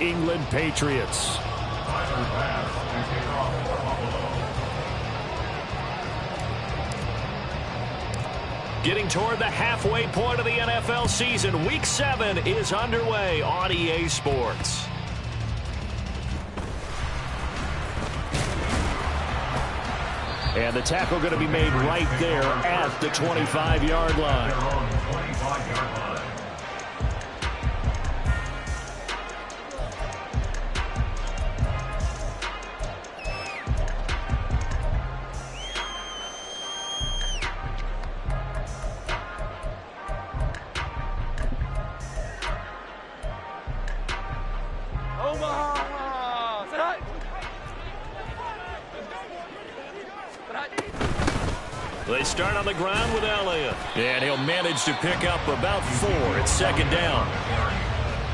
England Patriots. Getting toward the halfway point of the NFL season, Week 7 is underway on EA Sports. And the tackle going to be made right there at the 25-yard line. They start on the ground with Elliott. And he'll manage to pick up about 4. It's second down.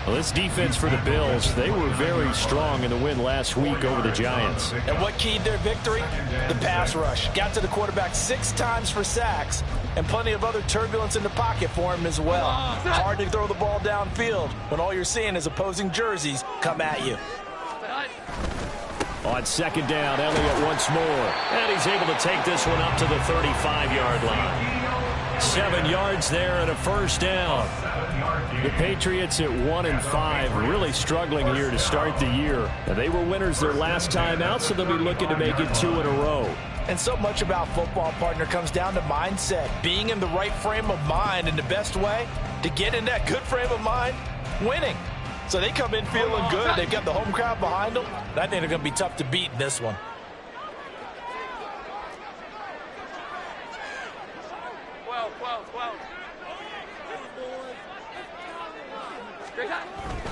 Well, this defense for the Bills, they were very strong in the win last week over the Giants. And what keyed their victory? The pass rush. Got to the quarterback 6 times for sacks, and plenty of other turbulence in the pocket for him as well. Hard to throw the ball downfield when all you're seeing is opposing jerseys come at you. On second down, Elliott once more. And he's able to take this one up to the 35-yard line. 7 yards there and a first down. The Patriots at 1-5, really struggling here to start the year. And they were winners their last time out, so they'll be looking to make it 2 in a row. And so much about football, partner, comes down to mindset. Being in the right frame of mind, and the best way to get in that good frame of mind, winning. So they come in feeling good. They've got the home crowd behind them. I think they're going to be tough to beat in this one.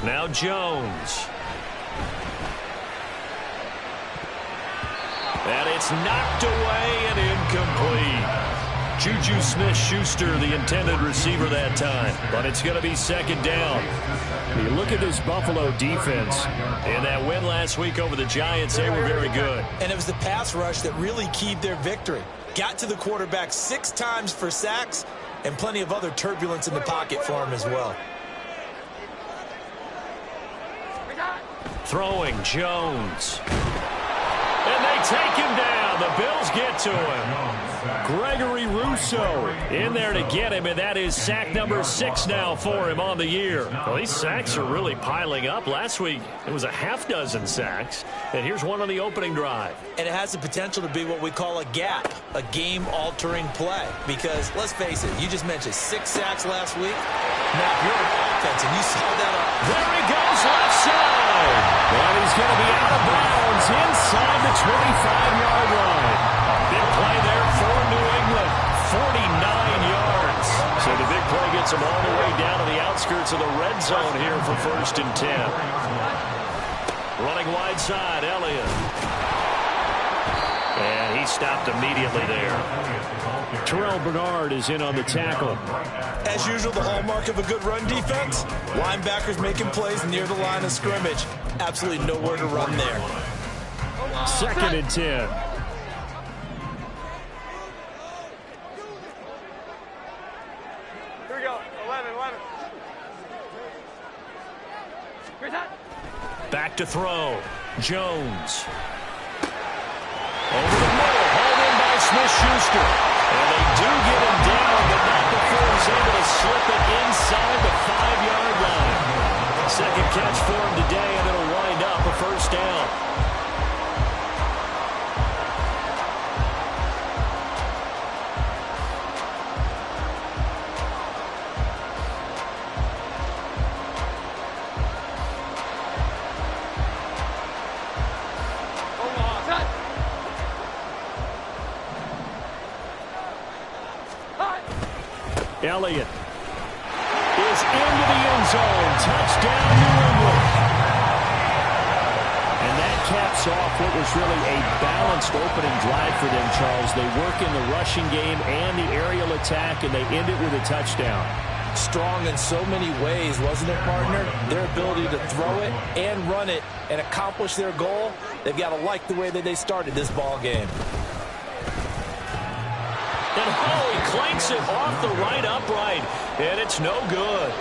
Now Jones. And it's knocked away and incomplete. Juju Smith-Schuster, the intended receiver that time. But it's going to be second down. You look at this Buffalo defense. In that win last week over the Giants, they were very good. And it was the pass rush that really keyed their victory. Got to the quarterback 6 times for sacks, and plenty of other turbulence in the pocket for him as well. Throwing Jones. And they take him down. The Bills get to him. Gregory Rousseau in there to get him, and that is sack number 6 now for him on the year. Well, these sacks are really piling up. Last week, it was a half-dozen sacks, and here's one on the opening drive. And it has the potential to be what we call a gap, a game-altering play. Because, let's face it, you just mentioned 6 sacks last week. Now, if you're an offense and you saw that up. There he goes, left side. And he's going to be out of bounds inside the 25-yard line. Big play there for New England, 49 yards. So the big play gets him all the way down to the outskirts of the red zone here for 1st and 10. Running wide side, Elliott. And he stopped immediately there. Terrell Bernard is in on the tackle. As usual, the hallmark of a good run defense, linebackers making plays near the line of scrimmage. Absolutely nowhere to run there. 2nd and 10. Back to throw. Jones. Over the middle. Hauled in by Smith-Schuster. And they do get him down, but not before he's able to slip it inside the 5-yard line. Second catch for him today, and it'll wind up a first down. Elliott is into the end zone. Touchdown, New England. And that caps off what was really a balanced opening drive for them, Charles. They work in the rushing game and the aerial attack, and they end it with a touchdown. Strong in so many ways, wasn't it, partner? Their ability to throw it and run it and accomplish their goal, they've got to like the way that they started this ball game. And Holley clanks it off the right upright, and it's no good.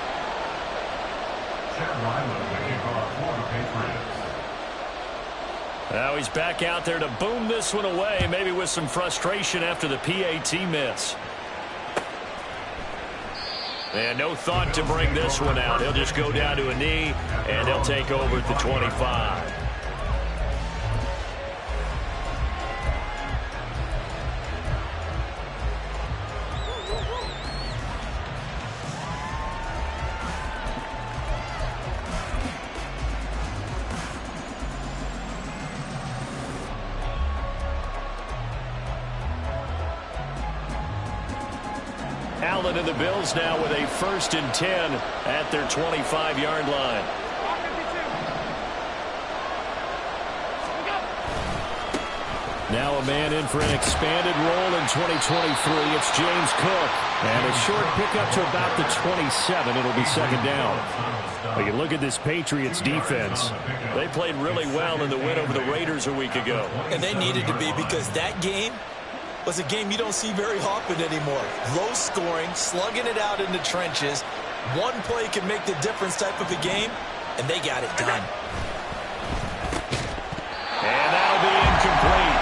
Now he's back out there to boom this one away, maybe with some frustration after the PAT miss. And no thought to bring this one out. He'll just go down to a knee, and he'll take over at the 25. Allen and the Bills now with a 1st and 10 at their 25-yard line. Now a man in for an expanded role in 2023. It's James Cook. And a short pickup to about the 27. It'll be 2nd down. We can look at this Patriots defense. They played really well in the win over the Raiders a week ago. And they needed to be, because that game was a game you don't see very often anymore. Low scoring, slugging it out in the trenches. One play can make the difference type of a game, and they got it done. And that'll be incomplete.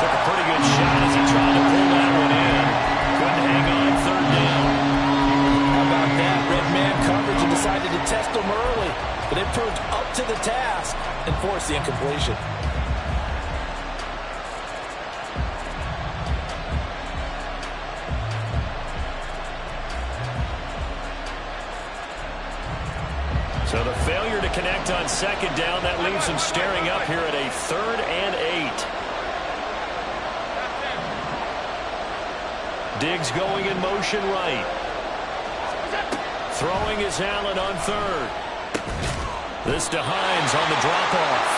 Took a pretty good shot as he tried to pull that one in. Couldn't hang on 3rd down. How about that? Red man coverage and decided to test them early, but it proved up to the task and forced the incompletion. So the failure to connect on 2nd down, that leaves him staring up here at a 3rd and 8. Diggs going in motion right. Throwing is Allen on 3rd. This to Hines on the drop-off.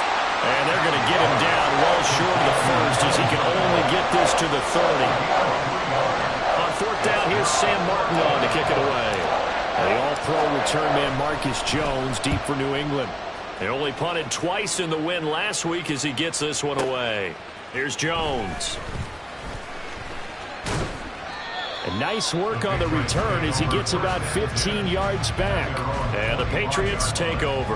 And they're going to get him down well short of the 1st as he can only get this to the 30. On 4th down, here's Sam Martin on to kick it away. The all-pro return man Marcus Jones deep for New England. They only punted twice in the win last week as he gets this one away. Here's Jones. And nice work on the return as he gets about 15 yards back. And the Patriots take over.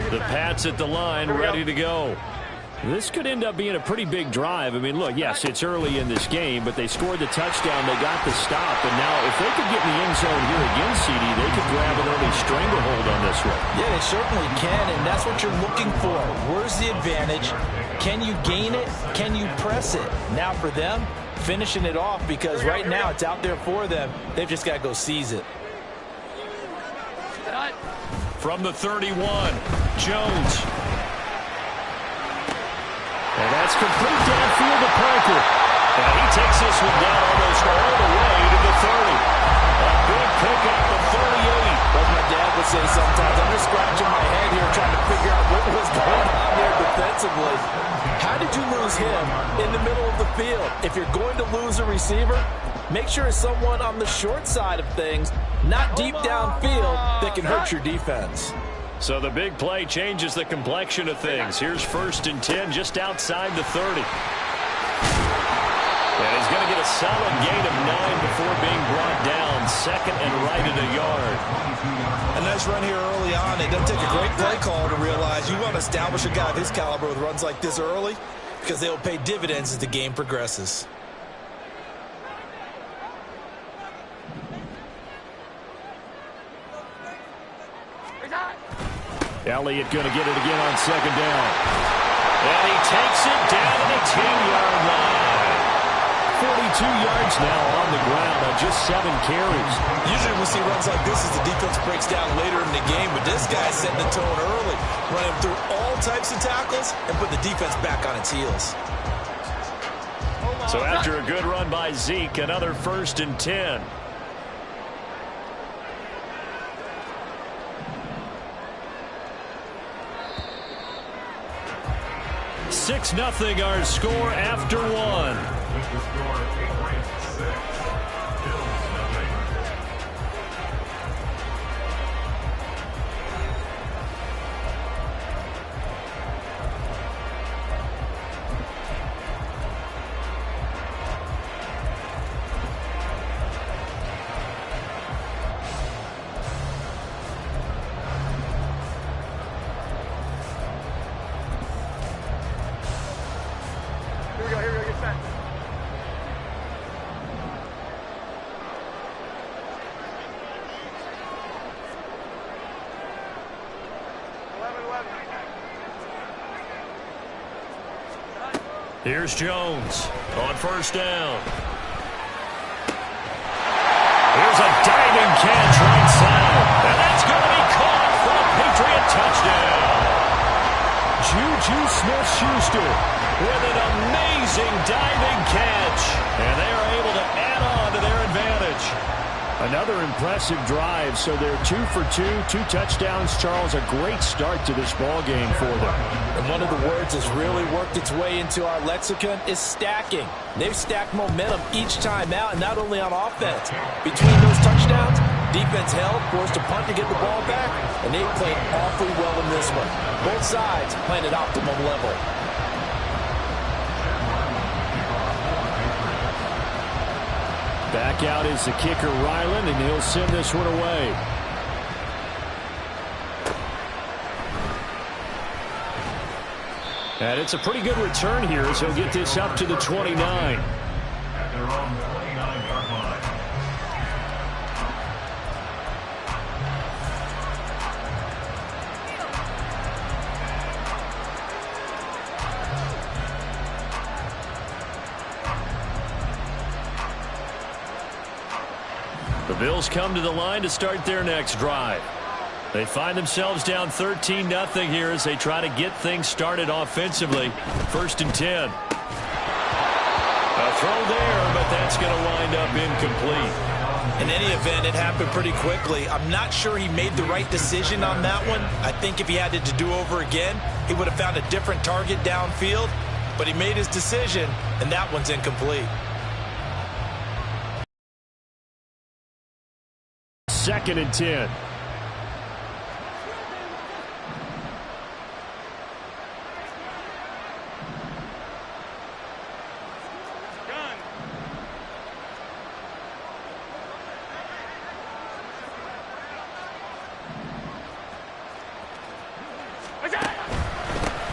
The Pats at the line, ready to go. This could end up being a pretty big drive. I mean, look, yes, it's early in this game, but they scored the touchdown. They got the stop. And now if they could get in the end zone here again, CD, they could grab an early stranglehold on this one. Yeah, they certainly can, and that's what you're looking for. Where's the advantage? Can you gain it? Can you press it? Now for them, finishing it off, because right now it's out there for them. They've just got to go seize it. From the 31, Jones. And that's complete downfield to Parker. And he takes this one down almost all the way to the 30. A big pickup of 38. Like my dad would say sometimes, I'm just scratching my head here trying to figure out what was going on there defensively. How did you lose him in the middle of the field? If you're going to lose a receiver, make sure it's someone on the short side of things, not deep downfield, that can hurt your defense. So the big play changes the complexion of things. Here's 1st and 10 just outside the 30. And he's going to get a solid gain of 9 before being brought down. 2nd and right at a yard. A nice run here early on. It doesn't take a great play call to realize you want to establish a guy of his caliber with runs like this early, because they will pay dividends as the game progresses. Elliott going to get it again on 2nd down. And he takes it down to the 10-yard line. 42 yards now on the ground on just 7 carries. Usually we see runs like this as the defense breaks down later in the game, but this guy's setting the tone early, running through all types of tackles and put the defense back on its heels. So after a good run by Zeke, another 1st and 10. 6-0 our score after 1. Here's Jones on first down. Here's a diving catch right side. And that's going to be caught for a Patriot touchdown. Juju Smith-Schuster with an amazing diving catch. And they are able to add on to their advantage. Another impressive drive, so they're 2 for 2, 2 touchdowns. Charles, a great start to this ball game for them. And one of the words that's really worked its way into our lexicon is stacking. They've stacked momentum each time out, and not only on offense. Between those touchdowns, defense held, forced a punt to get the ball back, and they played awfully well in this one. Both sides playing at optimum level. Back out is the kicker, Ryland, and he'll send this one away. And it's a pretty good return here as he'll get this up to the 29. At their own 29-yard line. The Bills come to the line to start their next drive. They find themselves down 13-0 here as they try to get things started offensively. 1st and 10. A throw there, but that's going to wind up incomplete. In any event, it happened pretty quickly. I'm not sure he made the right decision on that one. I think if he had it to do over again, he would have found a different target downfield. But he made his decision, and that one's incomplete. 2nd and 10.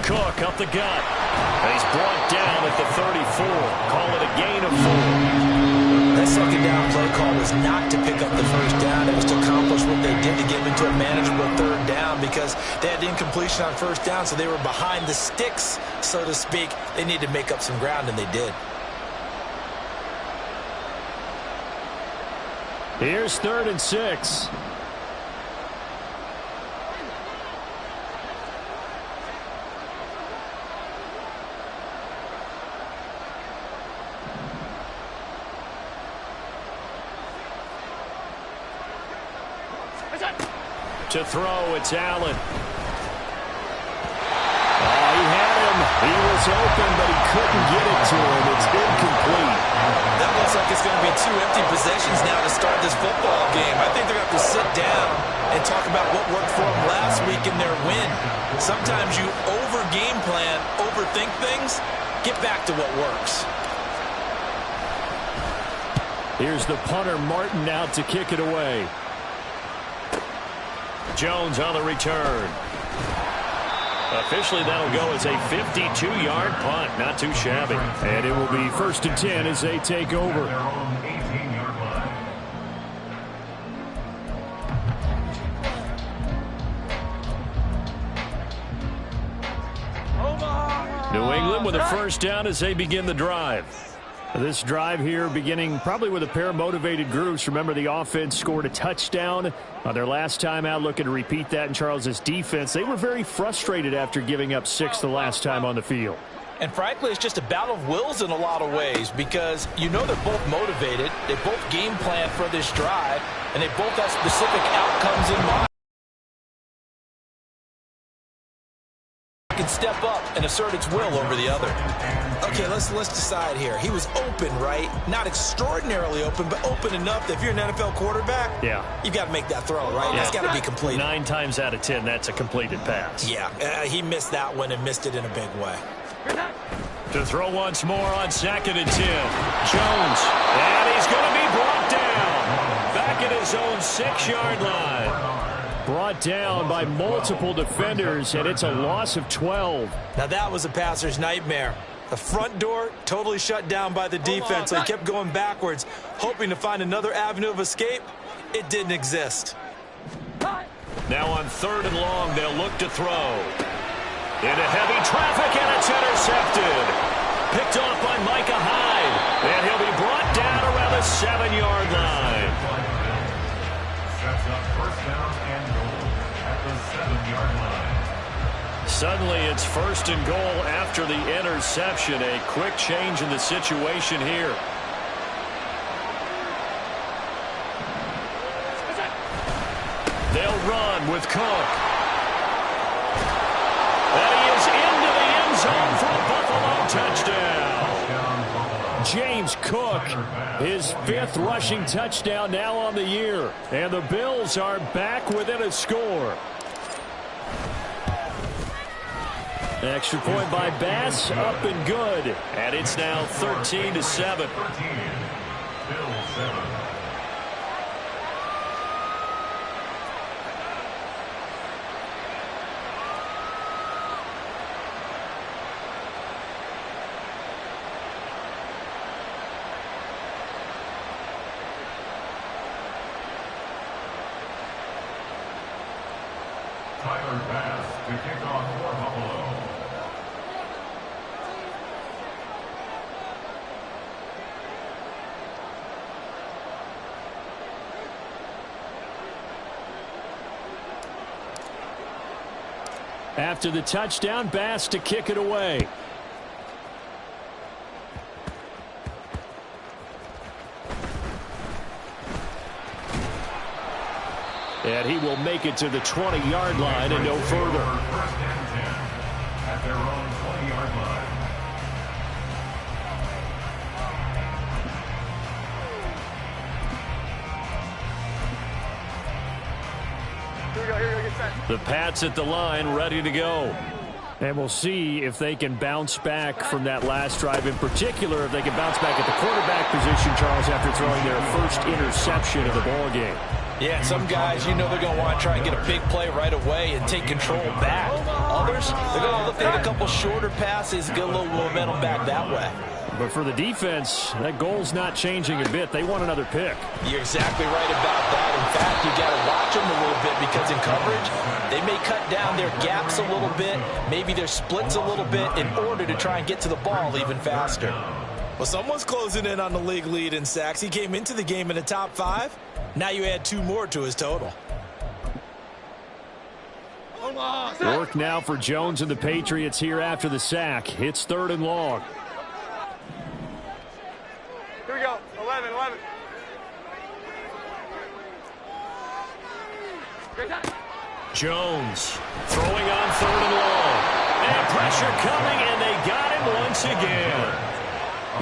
Cook up the gut. And he's brought down at the 34. Call it a gain of 4. That second down play call was not to pick up the first down. It was to accomplish what they did to get into a manageable 3rd down because they had incompletion on 1st down, so they were behind the sticks, so to speak. They needed to make up some ground, and they did. Here's 3rd and 6. To throw, it's Allen. Oh, he had him. He was open, but he couldn't get it to him. It's incomplete. That looks like it's going to be 2 empty possessions now to start this football game. I think they're going to have to sit down and talk about what worked for them last week in their win. Sometimes you over-game plan, overthink things. Get back to what works. Here's the punter, Martin, out to kick it away. Jones on the return. Officially, that'll go as a 52-yard punt. Not too shabby. And it will be 1st and 10 as they take over. Their own 18-yard line. New England with a 1st down as they begin the drive. This drive here beginning probably with a pair of motivated groups. Remember, the offense scored a touchdown on their last time out, looking to repeat that in Charles's defense. They were very frustrated after giving up 6 the last time on the field. And frankly, it's just a battle of wills in a lot of ways because you know they're both motivated. They both game plan for this drive, and they both have specific outcomes in mind. Can step up and assert its will over the other. Okay, let's decide here. He was open, right? Not extraordinarily open, but open enough that if you're an NFL quarterback, you've got to make that throw, right? That's got to be complete. 9 times out of 10, that's a completed pass. Yeah, he missed that one and missed it in a big way. To throw once more on 2nd and 10. Jones, and he's going to be brought down. Back at his own 6-yard line. Brought down by multiple defenders, and it's a loss of 12. Now that was a passer's nightmare. The front door totally shut down by the defense, so he kept going backwards, hoping to find another avenue of escape. It didn't exist. Now on 3rd and long, they'll look to throw. Into heavy traffic, and it's intercepted. Picked off by Micah Hyde. And he'll be brought down around the 7-yard line. Sets up first down and goal at the 7-yard line. Suddenly, it's 1st and goal after the interception. A quick change in the situation here. They'll run with Cook. And he is into the end zone for a Buffalo touchdown. James Cook, his 5th rushing touchdown now on the year. And the Bills are back within a score. Extra point by Bass, up and good. And it's now 13-7. 13. Bills 7. Tyler Bass to kick off for Buffalo. After the touchdown, Bass to kick it away. And he will make it to the 20-yard line and no further. First and 10 at their own 20-yard line. The Pats at the line, ready to go. And we'll see if they can bounce back from that last drive, in particular if they can bounce back at the quarterback position, Charles, after throwing their first interception of the ballgame. Yeah, some guys, you know they're going to want to try and get a big play right away and take control back. Others, they're going to look at a couple shorter passes and get a little momentum back that way. But for the defense, that goal's not changing a bit. They want another pick. You're exactly right about that. In fact, you got to watch them a little bit because in coverage, they may cut down their gaps a little bit, maybe their splits a little bit in order to try and get to the ball even faster. Well, someone's closing in on the league lead in sacks. He came into the game in the top 5. Now you add 2 more to his total. Work now for Jones and the Patriots here after the sack. It's 3rd and long. Here we go. 11. Jones throwing on 3rd and long. And pressure coming, and they got him once again.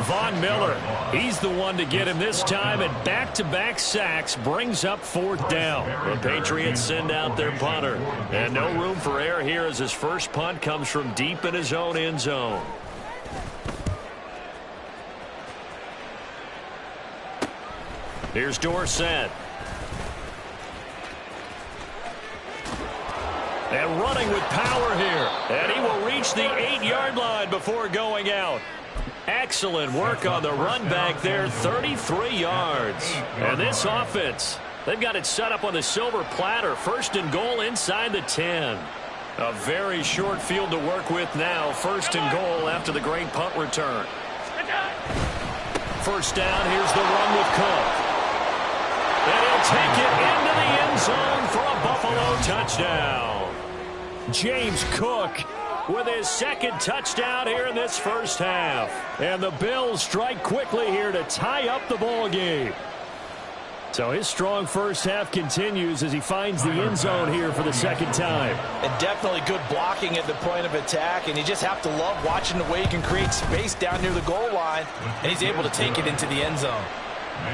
Von Miller, he's the one to get him this time, and back-to-back sacks brings up 4th down. The Patriots send out their punter. And no room for error here as his first punt comes from deep in his own end zone. Here's Dorsett. And running with power here. And he will reach the 8-yard line before going out. Excellent work on the run back there, 33 yards. And this offense, they've got it set up on the silver platter. 1st and goal inside the 10. A very short field to work with now. 1st and goal after the great punt return. 1st down, here's the run with Cook. And he'll take it into the end zone for a Buffalo touchdown. James Cook with his 2nd touchdown here in this first half. And the Bills strike quickly here to tie up the ball game. So his strong first half continues as he finds the end zone here for the 2nd time. And definitely good blocking at the point of attack, and you just have to love watching the way he can create space down near the goal line, and he's able to take it into the end zone.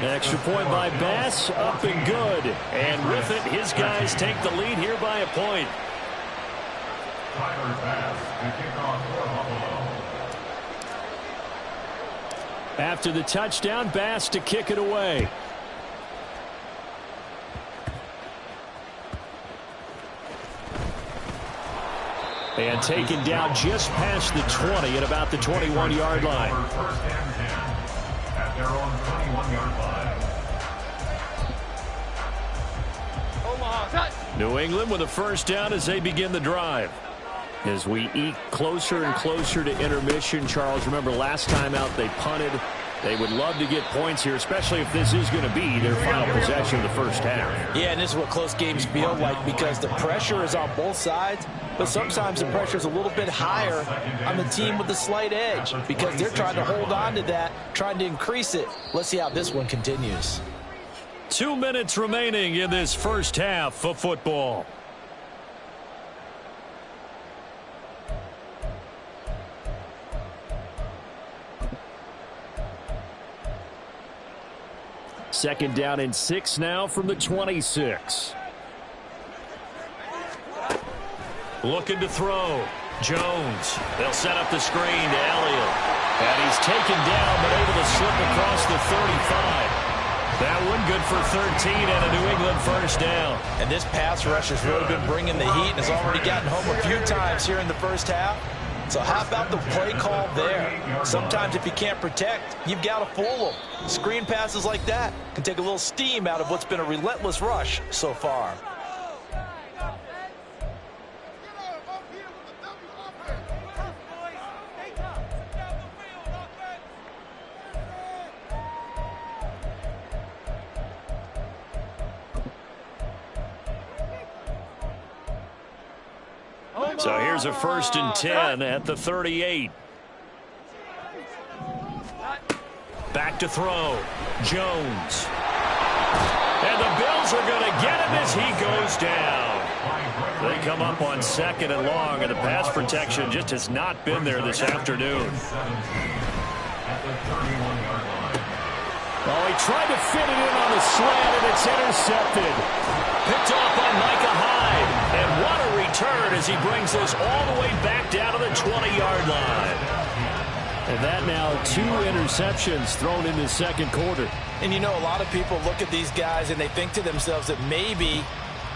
Extra point by Bass, up and good. And with it, his guys take the lead here by a point. Tyler Bass to kick off for Buffalo. After the touchdown, Bass to kick it away. And taken down just past the 20 at about the 21-yard line. 1st and 10 at their own 21-yard line. Omaha, touch. New England with a first down as they begin the drive. As we eke closer and closer to intermission, Charles, remember last time out they punted. They would love to get points here, especially if this is going to be their final possession of the first half. Yeah, and this is what close games feel like because the pressure is on both sides, but sometimes the pressure is a little bit higher on the team with the slight edge because they're trying to hold on to that, trying to increase it. Let's see how this one continues. 2 minutes remaining in this first half of football. Second down and 6 now from the 26. Looking to throw. Jones. They'll set up the screen to Elliott. And he's taken down but able to slip across the 35. That one good for 13 and a New England first down. And this pass rush has really been bringing the heat and has already gotten home a few times here in the first half. So how about the play call there? Sometimes if you can't protect, you've got to fool them. Screen passes like that can take a little steam out of what's been a relentless rush so far. So here's a 1st and 10 at the 38. Back to throw. Jones. And the Bills are going to get him as he goes down. They come up on 2nd and long, and the pass protection just has not been there this afternoon. Oh, he tried to fit it in on the slant, and it's intercepted. Picked off by Micah Hyde. And what a return as he brings this all the way back down to the 20-yard line. And that now 2 interceptions thrown in the second quarter. And you know, a lot of people look at these guys and they think to themselves that maybe,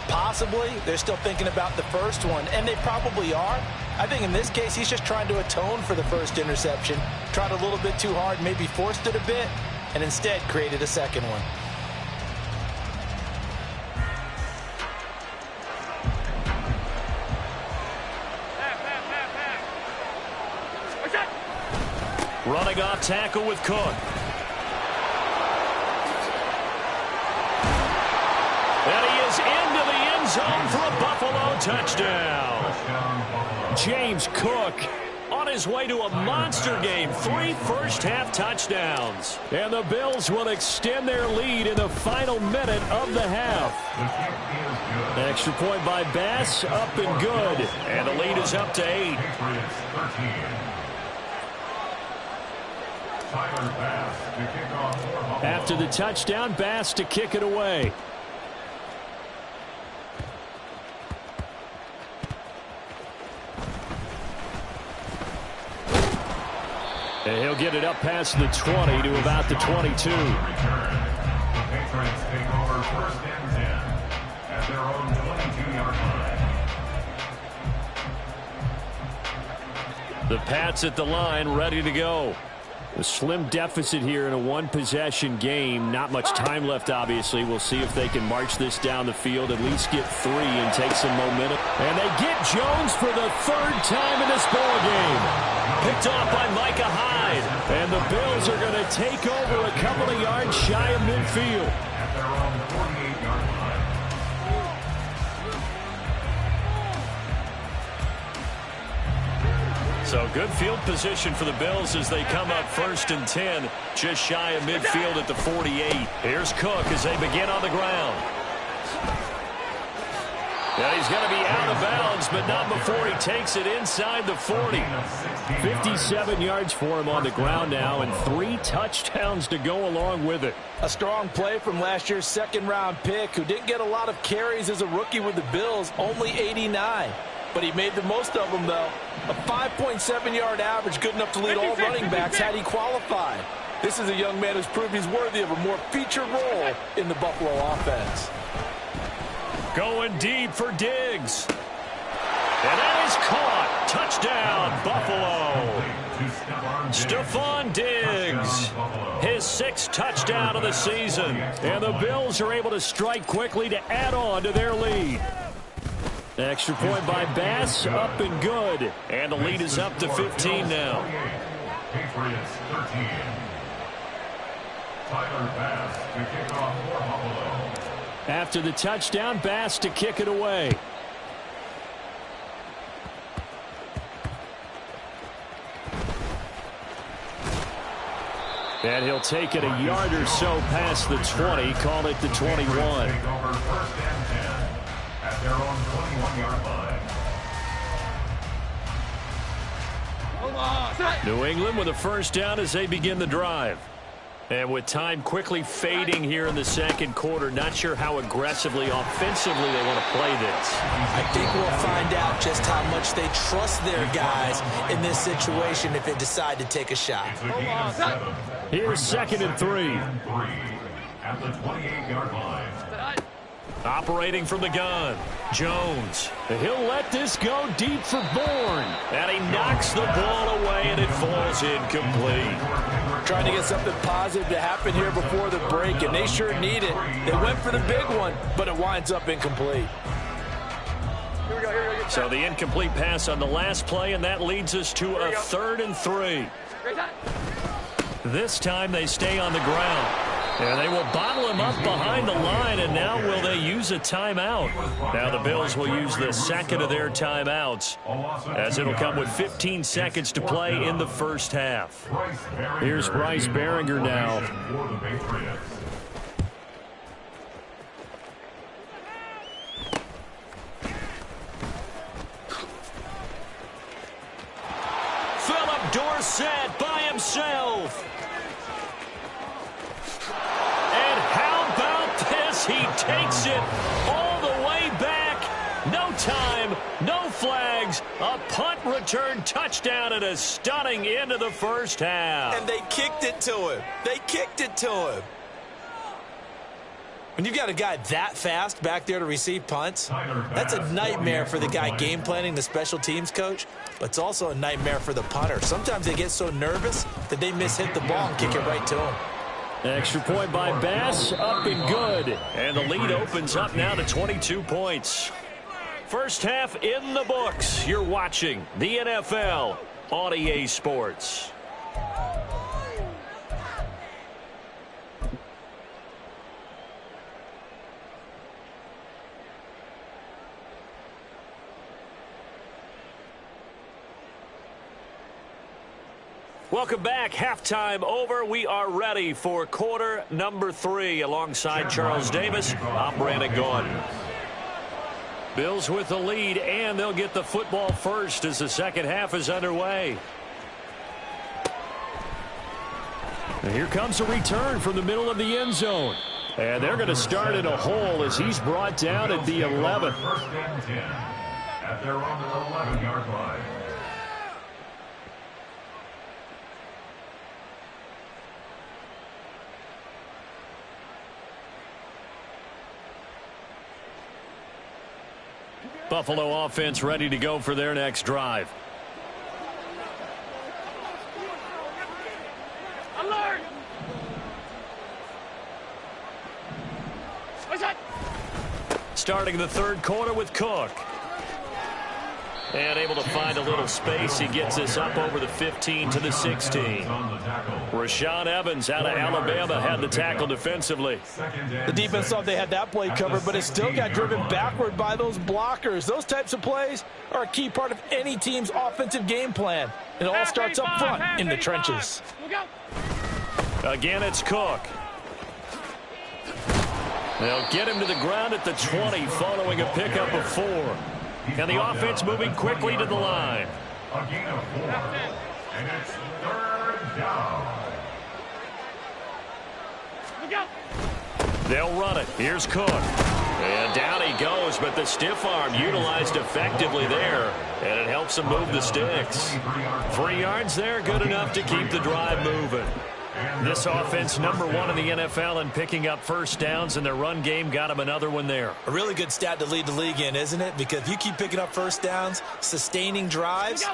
possibly, they're still thinking about the first one. And they probably are. I think in this case, he's just trying to atone for the first interception. Tried a little bit too hard, maybe forced it a bit, and instead created a second one. Running off tackle with Cook. And he is into the end zone for a Buffalo touchdown. James Cook on his way to a monster game. 3 first-half touchdowns. And the Bills will extend their lead in the final minute of the half. Extra point by Bass, up and good. And the lead is up to 8. After the touchdown, Bass to kick it away. And he'll get it up past the 20 to about the 22. The Patriots take over 1st and 10 at their own 22-yard line. The Pats at the line, ready to go. A slim deficit here in a one-possession game. Not much time left, obviously. We'll see if they can march this down the field, at least get 3 and take some momentum. And they get Jones for the 3rd time in this ball game. Picked off by Micah Hyde. And the Bills are going to take over a couple of yards shy of midfield. At their own 48-yard line. So good field position for the Bills as they come up 1st and 10, just shy of midfield at the 48. Here's Cook as they begin on the ground. Yeah, he's going to be out of bounds, but not before he takes it inside the 40. 57 yards for him on the ground now, and 3 touchdowns to go along with it. A strong play from last year's 2nd-round pick, who didn't get a lot of carries as a rookie with the Bills, only 89. But he made the most of them, though. A 5.7-yard average, good enough to lead all running backs had he qualified. This is a young man who's proved he's worthy of a more featured role in the Buffalo offense. Going deep for Diggs. And that is caught. Touchdown, Buffalo. Stephon Diggs. His 6th touchdown of the season. And the Bills are able to strike quickly to add on to their lead. Extra point by Bass, up and good. And the lead is up to 15 now. Patriots 13. Tyler Bass to kick off for Buffalo. After the touchdown, Bass to kick it away. And he'll take it a yard or so past the 20, call it the 21. Take over first and 10 at their own 21-yard line. New England with a first down as they begin the drive. And with time quickly fading here in the second quarter, not sure how aggressively, offensively they want to play this. I think we'll find out just how much they trust their guys in this situation if they decide to take a shot. It's a gain of 7. Here's 2nd and 3. At the 28-yard line. Operating from the gun, Jones. He'll let this go deep for Bourne. And he knocks the ball away, and it falls incomplete. Trying to get something positive to happen here before the break, and they sure need it. They went for the big one, but it winds up incomplete. So the incomplete pass on the last play, and that leads us to a 3rd and 3. This time they stay on the ground. And they will bottle him up behind the line, and now will they use a timeout? Now the Bills will use the second of their timeouts, as it'll come with 15 seconds to play in the first half. Here's Bryce Behringer now. Philip Dorsett by himself. He takes it all the way back. No time, no flags. A punt return touchdown and a stunning end of the first half. And they kicked it to him. They kicked it to him. When you've got a guy that fast back there to receive punts, that's a nightmare for the guy game planning, the special teams coach, but it's also a nightmare for the punter. Sometimes they get so nervous that they mishit the ball and kick it right to him. Extra point by Bass, up and good. And the lead opens up now to 22 points. First half in the books. You're watching the NFL on EA Sports. Welcome back. Halftime over. We are ready for quarter number 3. Alongside Charles Davis, I'm Brandon Gordon. Bills with the lead, and they'll get the football first as the second half is underway. And here comes a return from the middle of the end zone. And they're going to start in a hole as he's brought down at the 11. First and 10 at their own 11-yard line. Buffalo offense ready to go for their next drive. Alert! Starting the third quarter with Cook. And able to find a little space. He gets us up over the 15 to the 16. Rashaan Evans out of Alabama had the tackle defensively. The defense thought they had that play covered, but it still got driven backward by those blockers. Those types of plays are a key part of any team's offensive game plan. It all starts up front in the trenches. Again, it's Cook. They'll get him to the ground at the 20 following a pickup of 4. And the offense moving quickly to the line. A gain of 4. And it's 3rd down. They'll run it. Here's Cook. And down he goes, but the stiff arm utilized effectively there. And it helps him move the sticks. 3 yards there, good enough to keep the drive moving. This offense #1 in the NFL in picking up first downs, and their run game got him another one there. A really good stat to lead the league in, isn't it? Because if you keep picking up first downs, sustaining drives,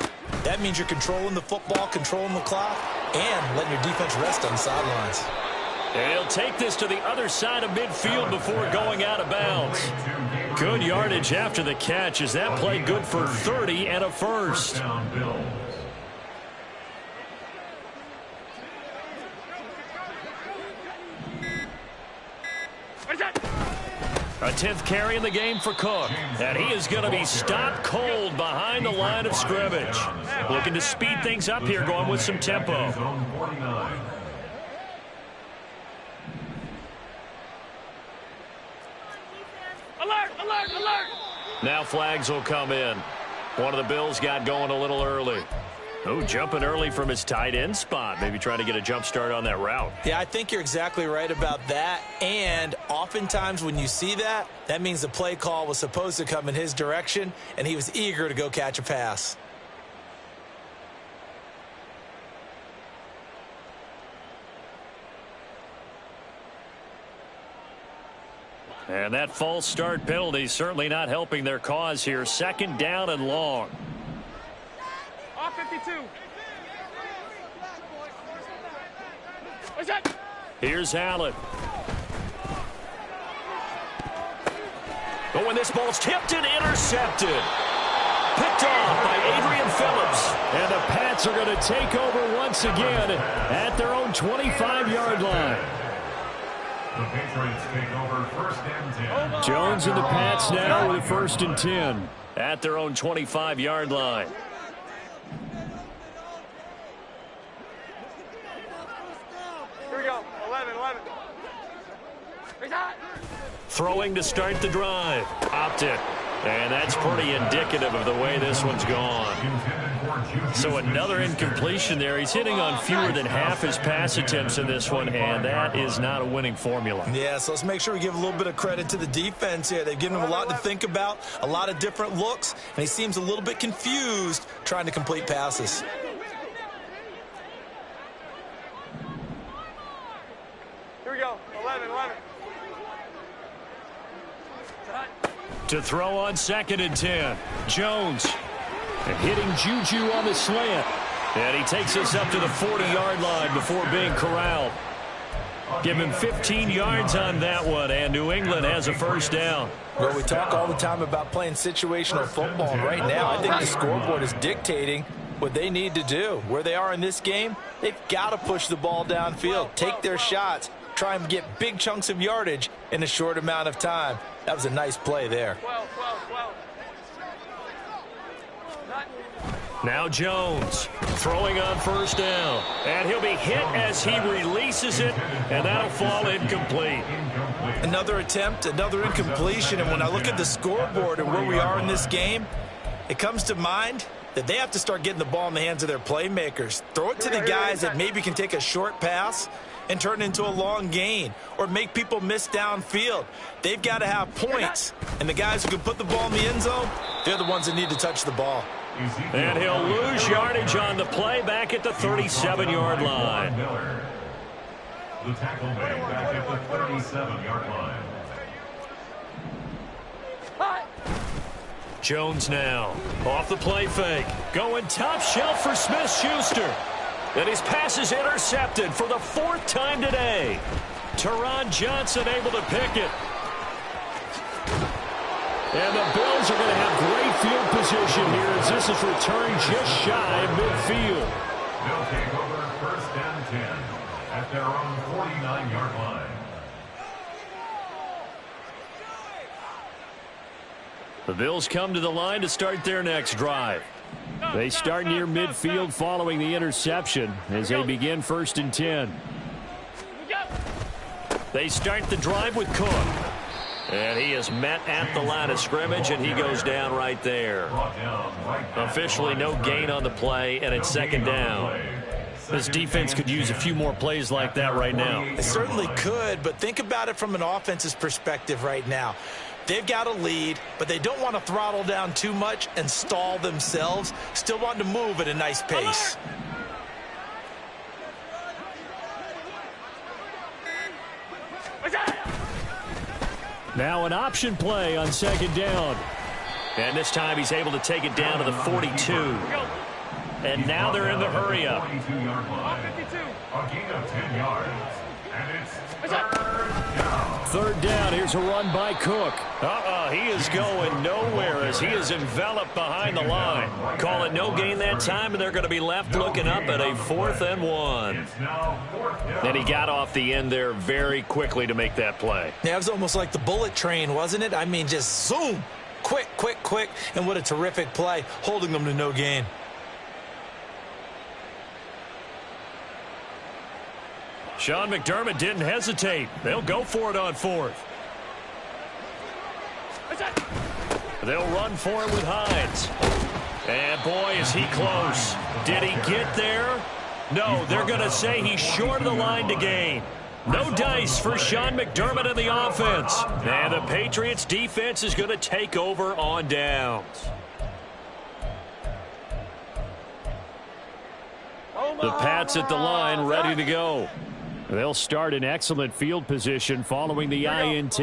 that means you're controlling the football, controlling the clock, and letting your defense rest on the sidelines. And he'll take this to the other side of midfield before going out of bounds. Good yardage after the catch as that play good for 30 and a first. A 10th carry in the game for Cook. And he is going to be stopped cold behind the line of scrimmage. Looking to speed things up here, going with some tempo. Alert, alert, alert! Now flags will come in. One of the Bills got going a little early. Oh, jumping early from his tight end spot. Maybe trying to get a jump start on that route. Yeah, I think you're exactly right about that. And oftentimes when you see that, that means the play call was supposed to come in his direction, and he was eager to go catch a pass. And that false start penalty certainly not helping their cause here. 2nd down and long. Off 52. What's that? Here's Allen. Oh, and this ball's tipped and intercepted. Picked off by Adrian Phillips. And the Pats are going to take over once again at their own 25-yard line. The Patriots take over 1st and 10. Jones and the Pats now with a 1st and 10 at their own 25-yard line. Here we go. 11, 11. What's that? Throwing to start the drive. Opted. And that's pretty indicative of the way this one's gone. So another incompletion there. He's hitting on fewer than half his pass attempts in this one, and that is not a winning formula. Yeah, so let's make sure we give a little bit of credit to the defense here. They've given him a lot to think about, a lot of different looks, and he seems a little bit confused trying to complete passes. Here we go. 11, 11. To throw on 2nd and 10. Jones hitting Juju on the slant. And he takes us up to the 40-yard line before being corralled. Give him 15 yards on that one, and New England has a 1st down. Well, we talk all the time about playing situational football, and right now I think the scoreboard is dictating what they need to do. Where they are in this game, they've got to push the ball downfield, take their shots, try and get big chunks of yardage in a short amount of time. That was a nice play there. 12, 12, 12. Now Jones throwing on 1st down. And he'll be hit as he releases it, and that'll fall incomplete. Another attempt, another incompletion, and when I look at the scoreboard and where we are in this game, it comes to mind that they have to start getting the ball in the hands of their playmakers. Throw it to the guys that maybe can take a short pass and turn it into a long gain or make people miss downfield. They've got to have points, and the guys who can put the ball in the end zone, they're the ones that need to touch the ball. And he'll lose yardage on the play back at the 37-yard line. The tackle made back at the 37-yard line. Jones now off the play fake. Going top shelf for Smith-Schuster. And his pass is intercepted for the 4th time today. Teron Johnson able to pick it. And the Bills are going to have great field position here as this is returned just shy of midfield. They'll take over 1st and 10 at their own 49-yard line. The Bills come to the line to start their next drive. They start near midfield following the interception as they begin 1st and 10. They start the drive with Cook. And he is met at the line of scrimmage, and he goes down right there. Officially no gain on the play, and it's 2nd down. This defense could use a few more plays like that right now. It certainly could, but think about it from an offense's perspective right now. They've got a lead, but they don't want to throttle down too much and stall themselves. Still want to move at a nice pace. Now an option play on 2nd down. And this time he's able to take it down to the 42. And now they're in the hurry-up. 42-yard line. A gain of 10 yards. And it's Third down. Here's a run by Cook. He is going nowhere as he is enveloped behind the line. Call it no gain that time, and they're going to be left looking up at a 4th and 1. And he got off the end there very quickly to make that play. Yeah, it was almost like the bullet train, wasn't it? I mean, just zoom. Quick, quick, quick. And what a terrific play, holding them to no gain. Sean McDermott didn't hesitate. They'll go for it on 4th. They'll run for it with Hines. And boy, is he close. Did he get there? No, they're going to say he's short of the line to gain. No dice for Sean McDermott in the offense. And the Patriots defense is going to take over on downs. The Pats at the line ready to go. They'll start in excellent field position following the INT.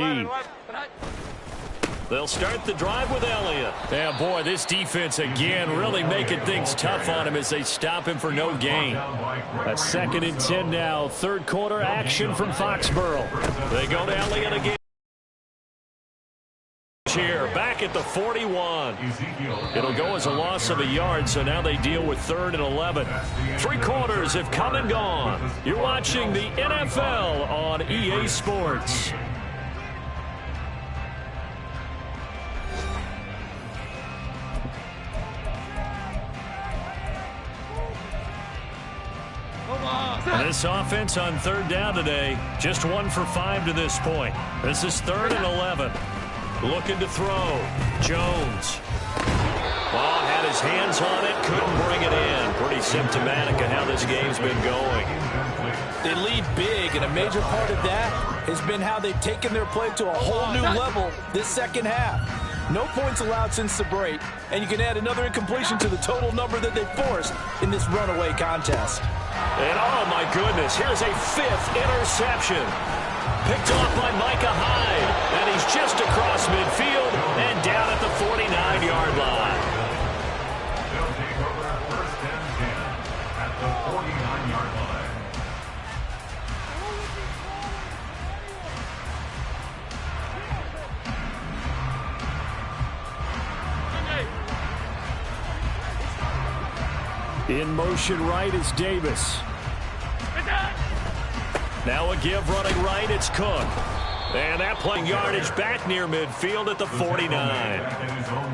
They'll start the drive with Elliott. Yeah, boy, this defense again really making things tough on him as they stop him for no gain. A 2nd and 10 now. Third quarter action from Foxborough. They go to Elliott again. Here, back at the 41. It'll go as a loss of a yard, so now they deal with 3rd and 11. 3 quarters have come and gone. You're watching the NFL on EA Sports. This offense on 3rd down today, just 1 for 5 to this point. This is 3rd and 11. Looking to throw. Jones. Well, had his hands on it, couldn't bring it in. Pretty symptomatic of how this game's been going. They lead big, and a major part of that has been how they've taken their play to a whole new level this second half. No points allowed since the break, and you can add another incompletion to the total number that they forced in this runaway contest. And oh my goodness, here's a 5th interception. Picked off by Micah Hyde, and he's just across midfield and down at the 49-yard line. They'll take over 1st and 10 at the 49-yard line. In motion right is Davis. Now a give running right, it's Cook. And that playing yardage back near midfield at the 49.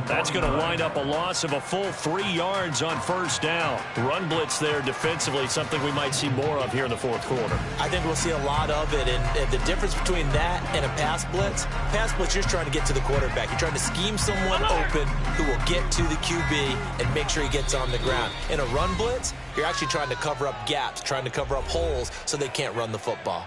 That's going to wind up a loss of a full 3 yards on 1st down. Run blitz there defensively, something we might see more of here in the 4th quarter. I think we'll see a lot of it, and the difference between that and a pass blitz, you're trying to get to the quarterback. You're trying to scheme someone open who will get to the QB and make sure he gets on the ground. In a run blitz, you're actually trying to cover up gaps, trying to cover up holes so they can't run the football.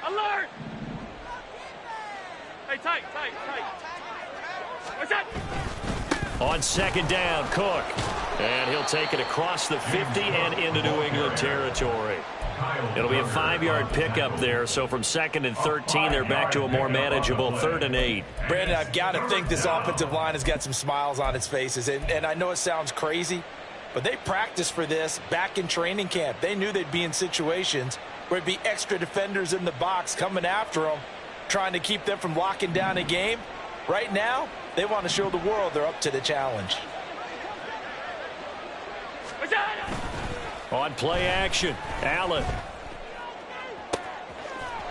Alert! Hey, tight. What's that? On 2nd down, Cook. And he'll take it across the 50 and into New England territory. It'll be a 5-yard pickup there, so from 2nd and 13, they're back to a more manageable 3rd and 8. Brandon, I've got to think this offensive line has got some smiles on its faces, and I know it sounds crazy, but they practiced for this back in training camp. They knew they'd be in situations where it'd be extra defenders in the box coming after them, trying to keep them from locking down a game. Right now, they want to show the world they're up to the challenge. On play action, Allen.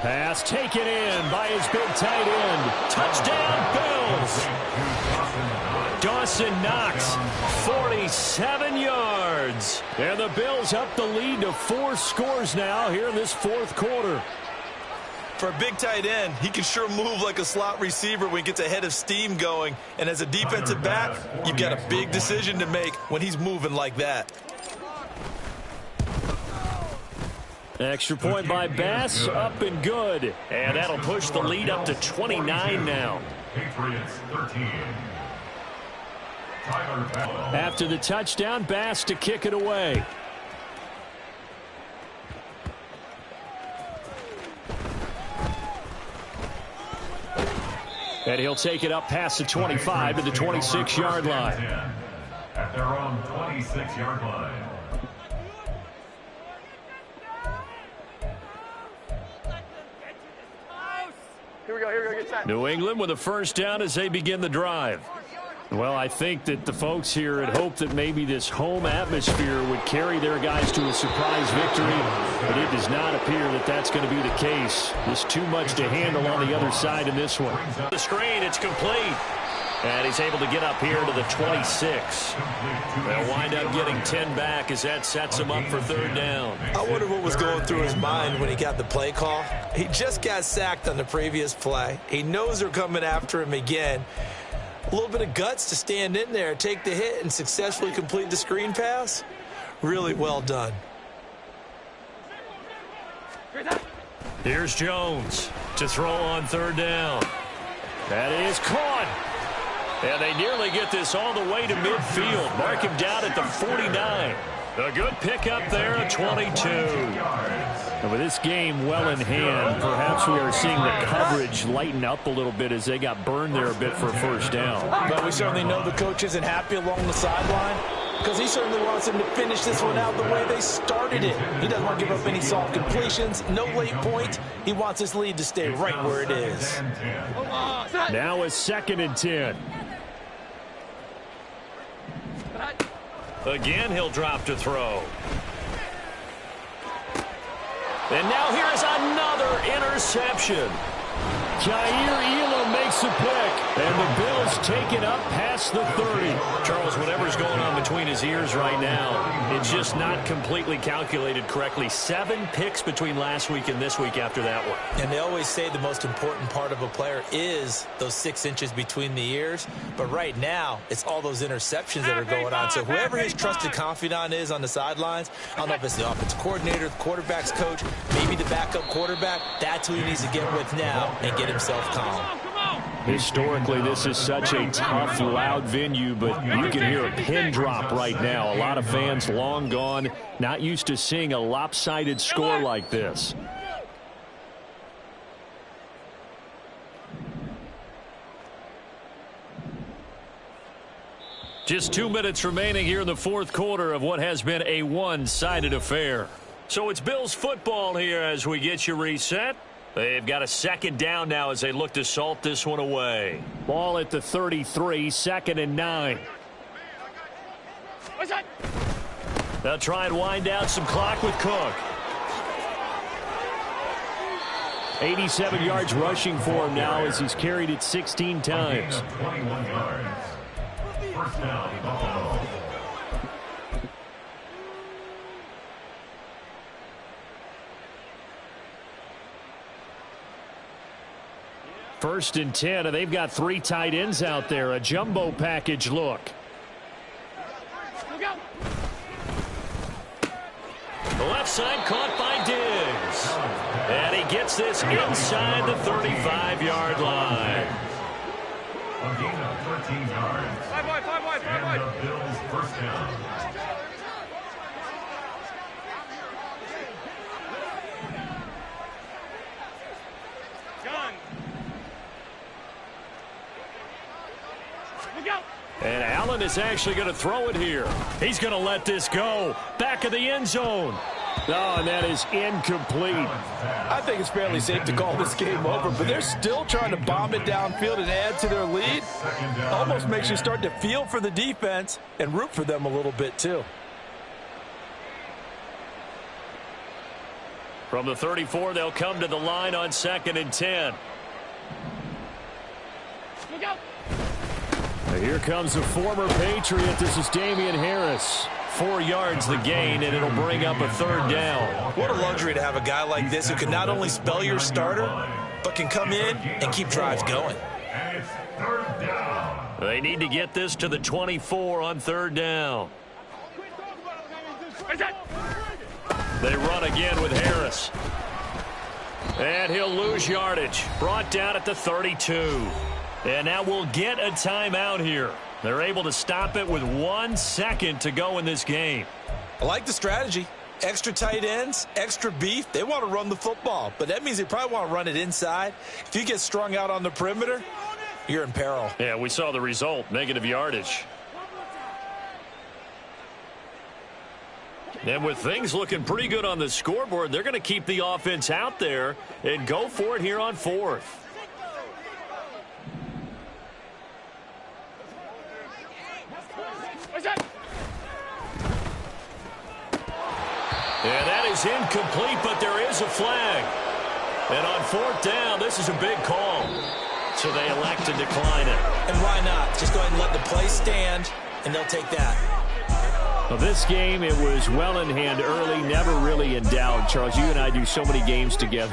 Pass taken in by his big tight end. Touchdown, Bills. Dawson Knox, 47 yards. And the Bills up the lead to 4 scores now here in this 4th quarter. For a big tight end, he can sure move like a slot receiver when he gets a head of steam going. And as a defensive back, you've got a big decision to make when he's moving like that. Extra point by Bass, up and good. And that'll push the lead up to 29 now. Patriots 13. After the touchdown, Bass to kick it away. And he'll take it up past the 25 to the 26-yard line. At their own 26-yard line. Here we go, get set. New England with a first down as they begin the drive. Well, I think that the folks here had hoped that maybe this home atmosphere would carry their guys to a surprise victory, but it does not appear that that's going to be the case. There's too much to handle on the other side in this one. The screen, it's complete. And he's able to get up here to the 26. They'll wind up getting 10 back as that sets him up for third down. I wonder what was going through his mind when he got the play call. He just got sacked on the previous play. He knows they're coming after him again. A little bit of guts to stand in there, take the hit, and successfully complete the screen pass. Really well done. Here's Jones to throw on third down. That is caught. And they nearly get this all the way to midfield. Mark him down at the 49. A good pickup there at 22. And with this game well in hand, perhaps we are seeing the coverage lighten up a little bit as they got burned there a bit for a first down. But we certainly know the coach isn't happy along the sideline because he certainly wants them to finish this one out the way they started it. He doesn't want to give up any soft completions, no late points. He wants his lead to stay right where it is. Now a 2nd and 10. Again, he'll drop to throw. And now here's another interception. Jair Elam makes a pick, and the Bills take it up past the 30. Charles, whatever's going on between his ears right now, it's just not completely calculated correctly. 7 picks between last week and this week after that one. And they always say the most important part of a player is those 6 inches between the ears. But right now, it's all those interceptions that are going on. So whoever his trusted confidant is on the sidelines, I don't know if it's the offensive coordinator, the quarterback's coach, maybe the backup quarterback, that's who he needs to get with now and get himself calm. Historically, this is such a tough, loud venue, but you can hear a pin drop right now. A lot of fans long gone, not used to seeing a lopsided score like this. Just 2 minutes remaining here in the fourth quarter of what has been a one-sided affair. So it's Bills football here as we get you reset. They've got a 2nd down now as they look to salt this one away. Ball at the 33, 2nd and 9. They'll try and wind down some clock with Cook. 87 yards rushing for him now as he's carried it 16 times. 21 yards. First down, Buffalo. First and 10, and they've got 3 tight ends out there. A jumbo package look. The left side caught by Diggs. And he gets this inside the 35-yard line. A gain of 13 yards. 5 wide. And the Bills first down. And Allen is actually going to throw it here. He's going to let this go. Back of the end zone. Oh, and that is incomplete. I think it's fairly safe to call this game over, but they're still trying to bomb it downfield and add to their lead. Almost makes you start to feel for the defense and root for them a little bit, too. From the 34, they'll come to the line on 2nd and 10. Here comes a former Patriot. This is Damian Harris. 4 yards the gain, and it'll bring up a 3rd down. What a luxury to have a guy like this who can not only spell your starter, but can come in and keep drives going. And it's 3rd down. They need to get this to the 24 on 3rd down. They run again with Harris. And he'll lose yardage. Brought down at the 32. And now we'll get a timeout here. They're able to stop it with 1 second to go in this game. I like the strategy. Extra tight ends, extra beef. They want to run the football, but that means they probably want to run it inside. If you get strung out on the perimeter, you're in peril. Yeah, we saw the result, negative yardage. And with things looking pretty good on the scoreboard, they're going to keep the offense out there and go for it here on 4th. And that is incomplete, but there is a flag. And on 4th down, this is a big call. So they elect to decline it. And why not? Just go ahead and let the play stand, and they'll take that. Well, this game, it was well in hand early, never really in doubt. Charles, you and I do so many games together.